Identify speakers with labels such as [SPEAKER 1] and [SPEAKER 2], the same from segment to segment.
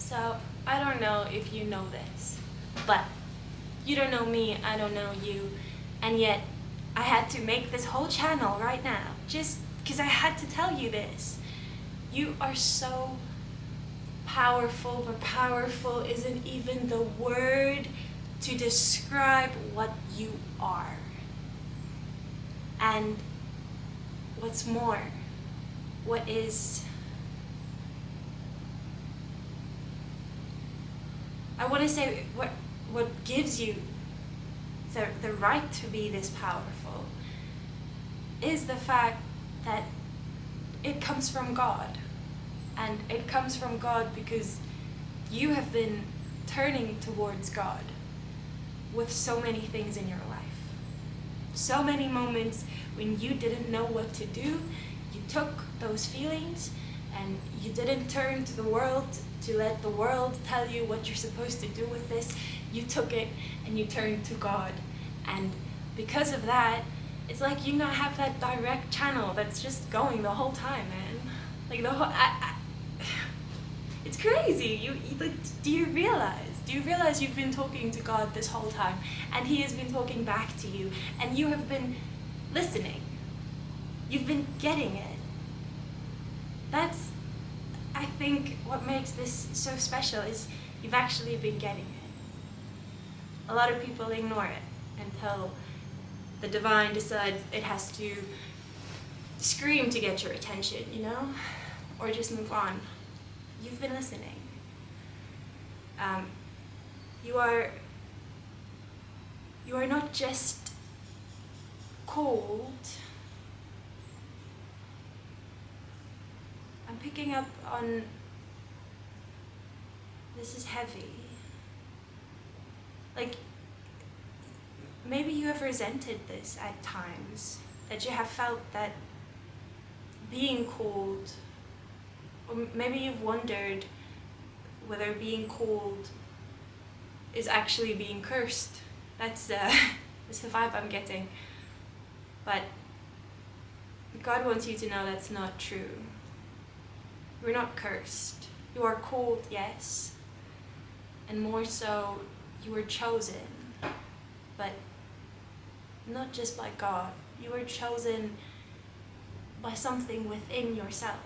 [SPEAKER 1] So, I don't know if you know this, but you don't know me, I don't know you, and yet I had to make this whole channel right now, just because I had to tell you this. You are so powerful, but powerful isn't even the word to describe what you are. And what's more, what is... I want to say what gives you the right to be this powerful is the fact that it comes from God. And it comes from God because you have been turning towards God with so many things in your life. So many moments when you didn't know what to do, you took those feelings and you didn't turn to the world to let the world tell you what you're supposed to do with this. You took it and you turned to God. And because of that, it's like you now have that direct channel that's just going the whole time, man. Like the whole... it's crazy. Like, do you realize? Do you realize you've been talking to God this whole time and He has been talking back to you and you have been listening? You've been getting it. That's, I think, what makes this so special is you've actually been getting it. A lot of people ignore it until the divine decides it has to scream to get your attention, you know? Or just move on. You've been listening. You are not just called. I'm picking up on, this is heavy. Like, maybe you have resented this at times, that you have felt that being called, or maybe you've wondered whether being called is actually being cursed. That's the vibe I'm getting. But God wants you to know that's not true. You're not cursed. You are called, yes. And more so, you were chosen. But not just by God. You were chosen by something within yourself.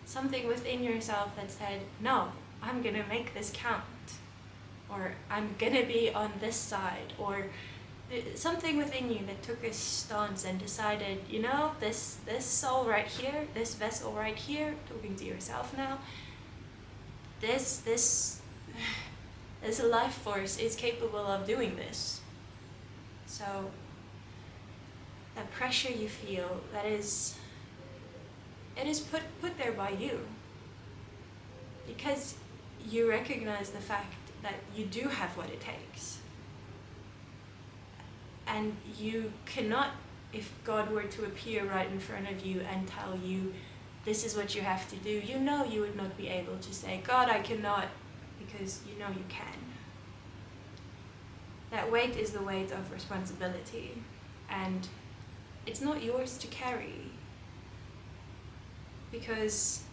[SPEAKER 1] Something within yourself that said, no, I'm gonna make this count. Or I'm gonna be on this side. Or something within you that took a stance and decided, you know, this soul right here, this vessel right here, talking to yourself now, this life force is capable of doing this. So that pressure you feel, it is put there by you, because you recognize the fact that you do have what it takes. And you cannot, if God were to appear right in front of you and tell you, this is what you have to do, you know you would not be able to say, God, I cannot, because you know you can. That weight is the weight of responsibility, and it's not yours to carry, because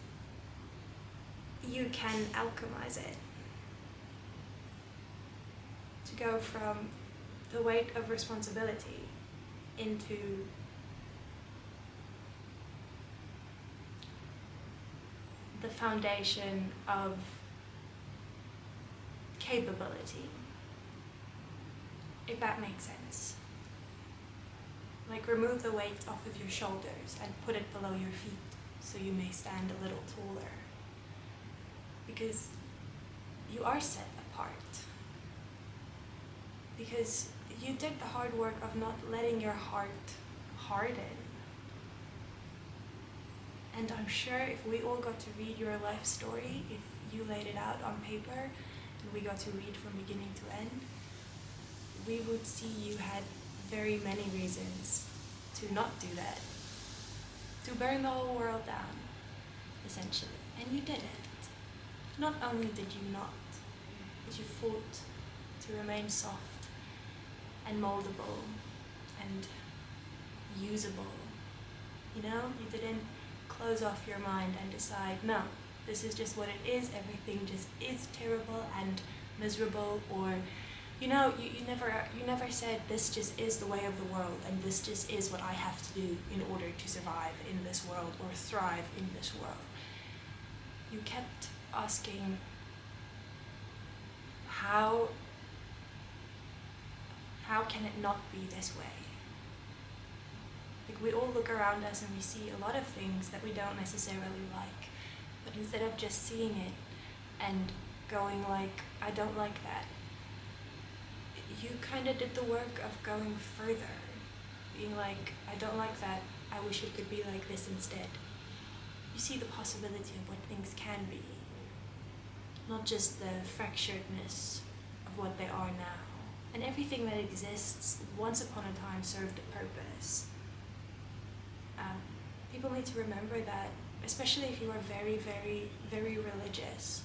[SPEAKER 1] you can alchemize it. To go from the weight of responsibility into the foundation of capability, if that makes sense. Like, remove the weight off of your shoulders and put it below your feet so you may stand a little taller. Because you are set apart. Because you did the hard work of not letting your heart harden. And I'm sure if we all got to read your life story, if you laid it out on paper, and we got to read from beginning to end, we would see you had very many reasons to not do that. To burn the whole world down, essentially. And you didn't. Not only did you not, but you fought to remain soft and moldable and usable. You know, you didn't close off your mind and decide, no, This is just what it is. Everything just is terrible and miserable, or you never said this just is the way of the world and this just is what I have to do in order to survive in this world or thrive in this world. You kept asking how can it not be this way? Like, we all look around us and we see a lot of things that we don't necessarily like, but instead of just seeing it and going like, I don't like that, you kind of did the work of going further, being like, I don't like that, I wish it could be like this instead. You see the possibility of what things can be, not just the fracturedness of what they are now. And everything that exists once upon a time served a purpose. People need to remember that, especially if you are very, very, very religious,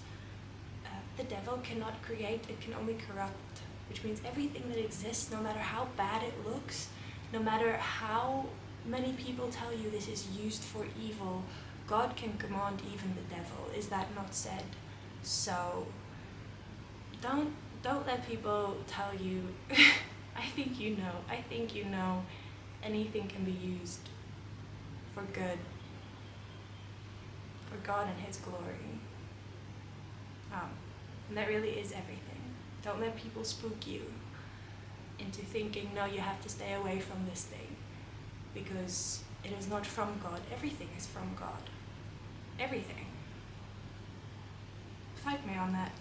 [SPEAKER 1] the devil cannot create, it can only corrupt, which means everything that exists, no matter how bad it looks, no matter how many people tell you this is used for evil, God can command even the devil. Is that not said? So don't let people tell you, I think you know, anything can be used for good, for God and His glory. And that really is everything. Don't let people spook you into thinking, no, you have to stay away from this thing, because it is not from God. Everything is from God. Everything. Fight me on that.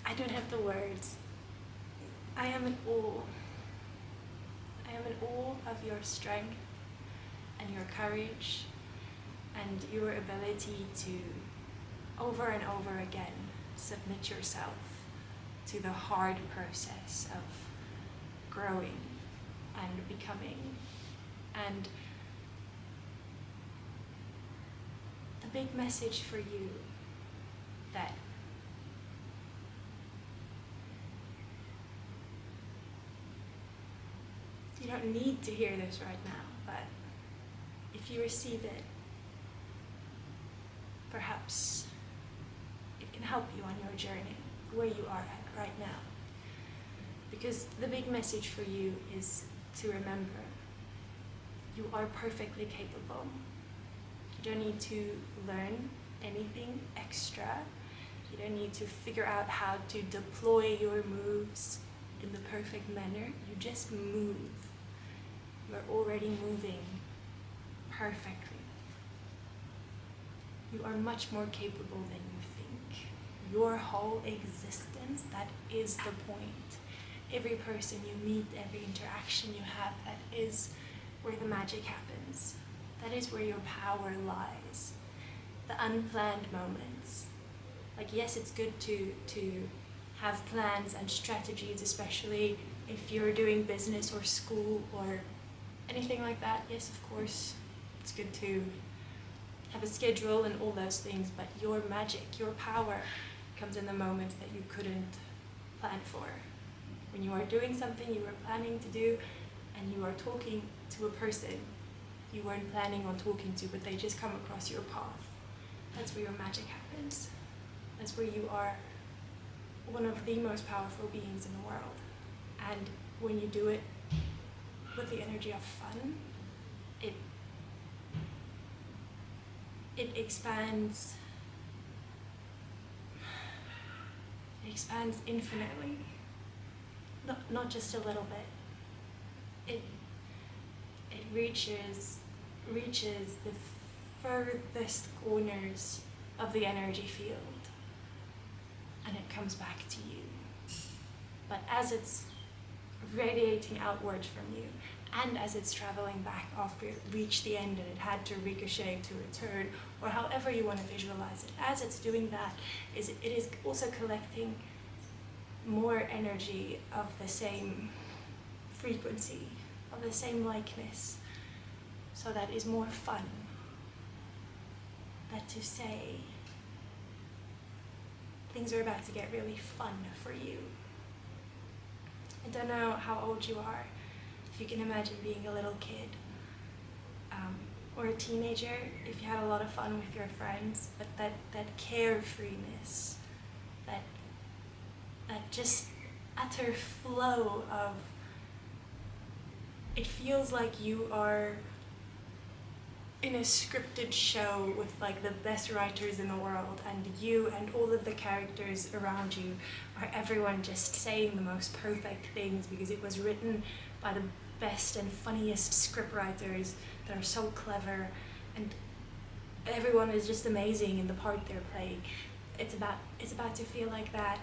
[SPEAKER 1] I don't have the words. I am in awe. I am in awe of your strength and your courage and your ability to, over and over again, submit yourself to the hard process of growing and becoming. And the big message for you, that you don't need to hear this right now, but if you receive it, perhaps it can help you on your journey, where you are at right now. Because the big message for you is to remember, you are perfectly capable. You don't need to learn anything extra. You don't need to figure out how to deploy your moves in the perfect manner. You just move. You are already moving perfectly. You are much more capable than you think. Your whole existence, that is the point. Every person you meet, every interaction you have, that is where the magic happens. That is where your power lies. The unplanned moments. Like, yes, it's good to have plans and strategies, especially if you're doing business or school or anything like that. Yes, of course, it's good to have a schedule and all those things, but your magic, your power comes in the moments that you couldn't plan for. When you are doing something you were planning to do and you are talking to a person you weren't planning on talking to, but they just come across your path. That's where your magic happens. That's where you are one of the most powerful beings in the world. And when you do it with the energy of fun, it expands. It expands infinitely. Not just a little bit. It reaches the furthest corners of the energy field, and it comes back to you. But as it's radiating outwards from you, and as it's traveling back after it reached the end and it had to ricochet to return, or however you want to visualize it, as it's doing that, it is also collecting more energy of the same frequency, of the same likeness, so that is more fun. That to say things are about to get really fun for you. I don't know how old you are, if you can imagine being a little kid or a teenager, if you had a lot of fun with your friends, but that carefreeness, that just utter flow of, it feels like you are in a scripted show with like the best writers in the world, and you and all of the characters around you are everyone just saying the most perfect things because it was written by the best and funniest scriptwriters that are so clever, and everyone is just amazing in the part they're playing. It's about to feel like that.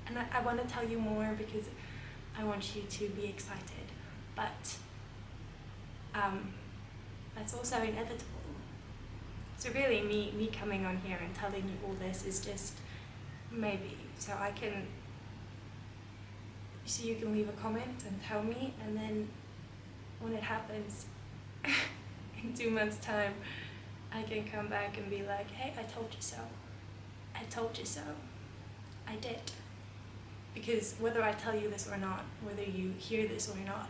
[SPEAKER 1] And I want to tell you more because I want you to be excited, but that's also inevitable. So really me coming on here and telling you all this is just maybe so you can leave a comment and tell me, and then when it happens in 2 months' time, I can come back and be like, hey, I told you so. I told you so. I did. Because whether I tell you this or not, whether you hear this or not,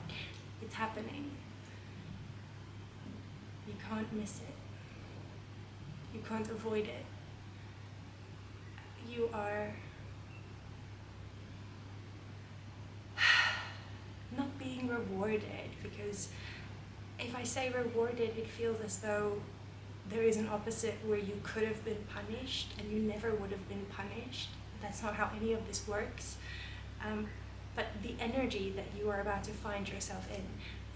[SPEAKER 1] it's happening. You can't miss it. You can't avoid it. You are not being rewarded, because if I say rewarded, it feels as though there is an opposite where you could have been punished and you never would have been punished. That's not how any of this works. But the energy that you are about to find yourself in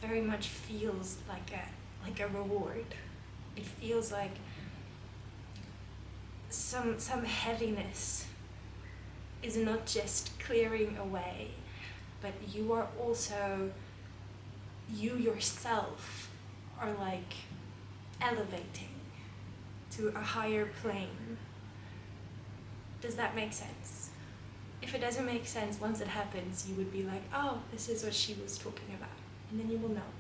[SPEAKER 1] very much feels like a reward. It feels like some heaviness is not just clearing away, but you are also, you yourself are like elevating to a higher plane. Does that make sense? If it doesn't make sense, once it happens, you would be like, oh, this is what she was talking about. And then you will know.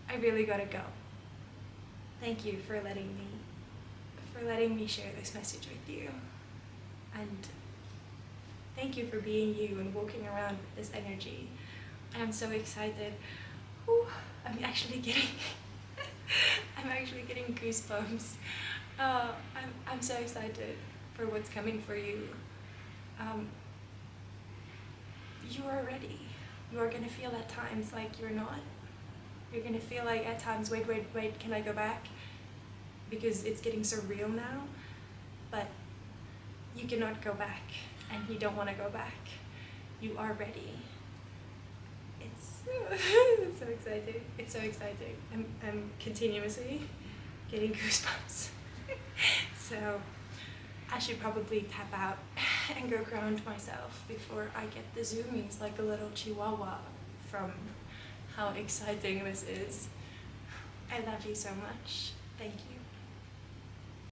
[SPEAKER 1] I really gotta go. Thank you for letting me share this message with you. And thank you for being you and walking around with this energy. I'm so excited. Ooh, I'm actually getting goosebumps. I'm so excited for what's coming for you. You are ready. You are gonna feel at times like you're not. You're gonna feel like at times, wait, can I go back? Because it's getting so real now. But you cannot go back, and you don't wanna go back. You are ready. It's so exciting. It's so exciting. I'm continuously getting goosebumps. So I should probably tap out and go ground myself before I get the zoomies like a little chihuahua from how exciting this is. I love you so much. Thank you.